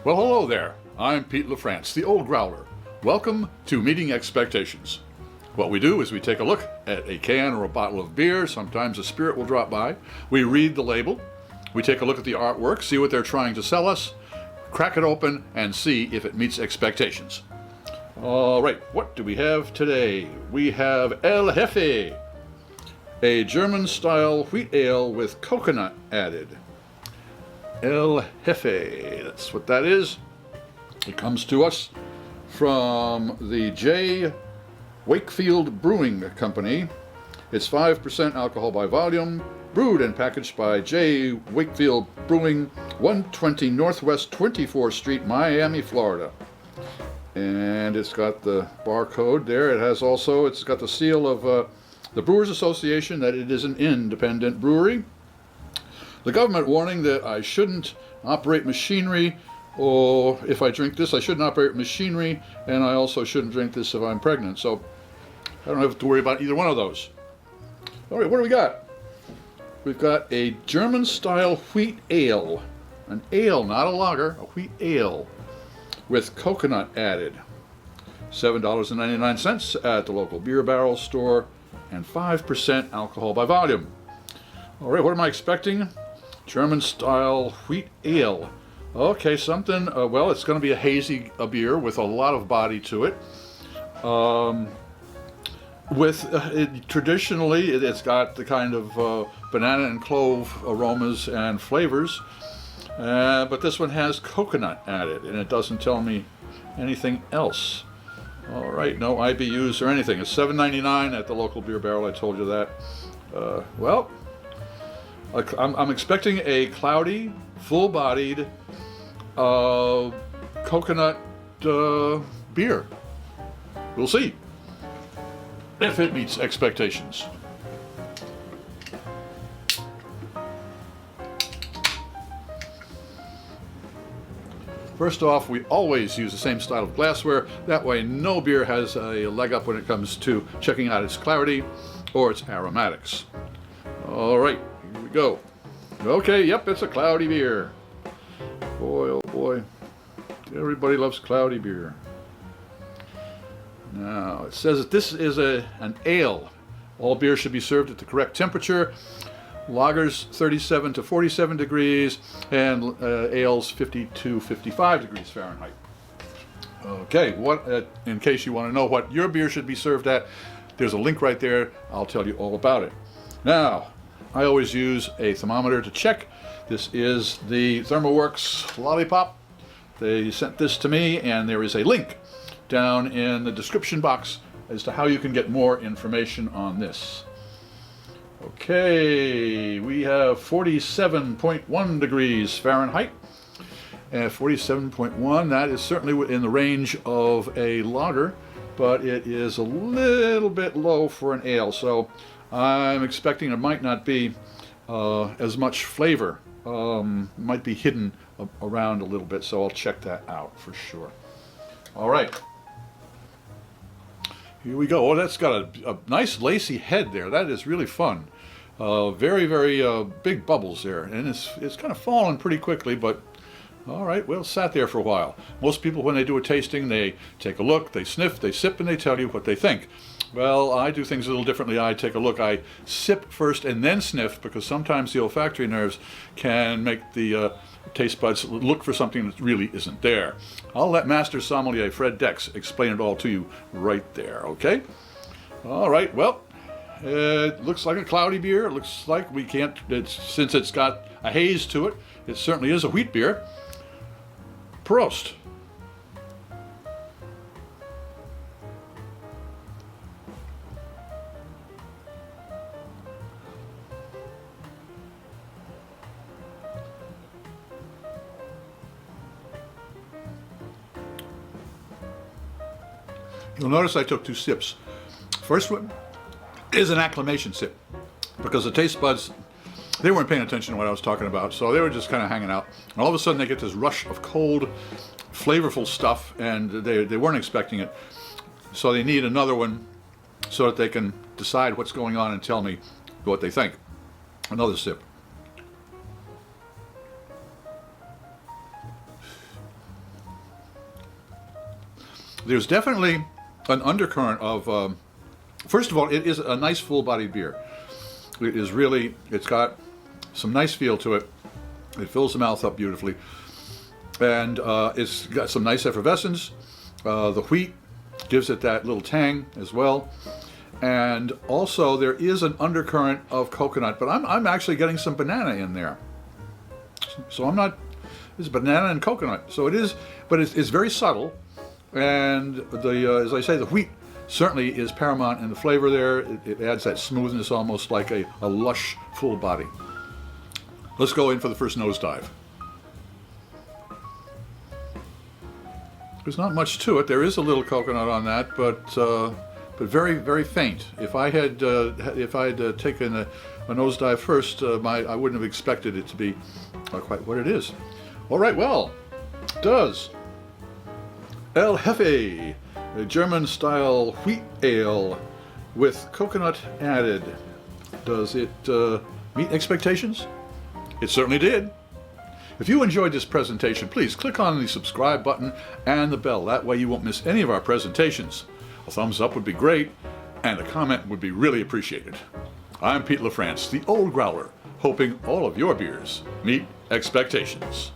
Well, hello there. I'm Pete LaFrance, the old Growler. Welcome to Meeting Expectations. What we do is we take a look at a can or a bottle of beer. Sometimes a spirit will drop by. We read the label. We take a look at the artwork, see what they're trying to sell us, crack it open, and see if it meets expectations. All right, what do we have today? We have El Jefe, a German-style wheat ale with coconut added. El Jefe, that's what that is. It comes to us from the Wakefield Brewing Company. It's 5% alcohol by volume, brewed and packaged by Wakefield Brewing, 120 Northwest 24th Street, Miami, Florida. And it's got the barcode there. It's got the seal of the Brewers Association that it is an independent brewery. The government warning that I shouldn't operate machinery, or if I drink this, I shouldn't operate machinery, and I also shouldn't drink this if I'm pregnant. So I don't have to worry about either one of those. All right, what do we got? We've got a German-style wheat ale. An ale, not a lager, a wheat ale with coconut added. $7.99 at the local beer barrel store, and 5% alcohol by volume. All right, what am I expecting? German-style wheat ale. Okay, something, well, it's going to be a hazy beer with a lot of body to it. Traditionally, it's got the kind of banana and clove aromas and flavors, but this one has coconut added, and it doesn't tell me anything else. All right, no IBUs or anything. It's $7.99 at the local beer barrel. I told you that. Well, I'm expecting a cloudy, full-bodied coconut beer. We'll see if it meets expectations. First off, we always use the same style of glassware. That way no beer has a leg up when it comes to checking out its clarity or its aromatics. All right, here we go. Okay, yep, it's a cloudy beer. Boy, oh boy, everybody loves cloudy beer. Now, it says that this is an ale. All beer should be served at the correct temperature. Lagers 37 to 47 degrees, and ales 50 to 55 degrees Fahrenheit. Okay, in case you want to know what your beer should be served at, there's a link right there. I'll tell you all about it. Now, I always use a thermometer to check. This is the ThermoWorks Lollipop. They sent this to me, and there is a link down in the description box as to how you can get more information on this. Okay, we have 47.1 degrees Fahrenheit, and 47.1, that is certainly in the range of a lager, but it is a little bit low for an ale, so I'm expecting it might not be as much flavor, might be hidden around a little bit, so I'll check that out for sure. All right. Here we go. Oh, that's got a nice lacy head there. That is really fun. Very, very big bubbles there. And it's kind of fallen pretty quickly, but all right, well, sat there for a while. Most people, when they do a tasting, they take a look, they sniff, they sip, and they tell you what they think. Well, I do things a little differently. I take a look, I sip first and then sniff, because sometimes the olfactory nerves can make the taste buds look for something that really isn't there. I'll let Master Sommelier Fred Dex explain it all to you right there, okay? All right, well, it looks like a cloudy beer. It looks like since it's got a haze to it, it certainly is a wheat beer. Prost. You'll notice I took 2 sips. First one is an acclimation sip, because the taste buds, they weren't paying attention to what I was talking about, so they were just kind of hanging out. And all of a sudden they get this rush of cold, flavorful stuff, and they weren't expecting it. So they need another one so that they can decide what's going on and tell me what they think. Another sip. There's definitely an undercurrent of, first of all, it is a nice full-bodied beer. It is really, it's got some nice feel to it. It fills the mouth up beautifully. And it's got some nice effervescence. The wheat gives it that little tang as well. And also there is an undercurrent of coconut, but I'm actually getting some banana in there. So I'm not, it's banana and coconut. So it is, but it's very subtle. And the as I say, the wheat certainly is paramount in the flavor there. It adds that smoothness, almost like a lush, full body. Let's go in for the first nosedive. There's not much to it. There is a little coconut on that, but very, very faint. If I had taken a nosedive first, I wouldn't have expected it to be quite what it is. All right, well, does El Jefe, a German-style wheat ale with coconut added, does it meet expectations? It certainly did. If you enjoyed this presentation, please click on the subscribe button and the bell. That way you won't miss any of our presentations. A thumbs up would be great, and a comment would be really appreciated. I'm Pete LaFrance, the Old Growler, hoping all of your beers meet expectations.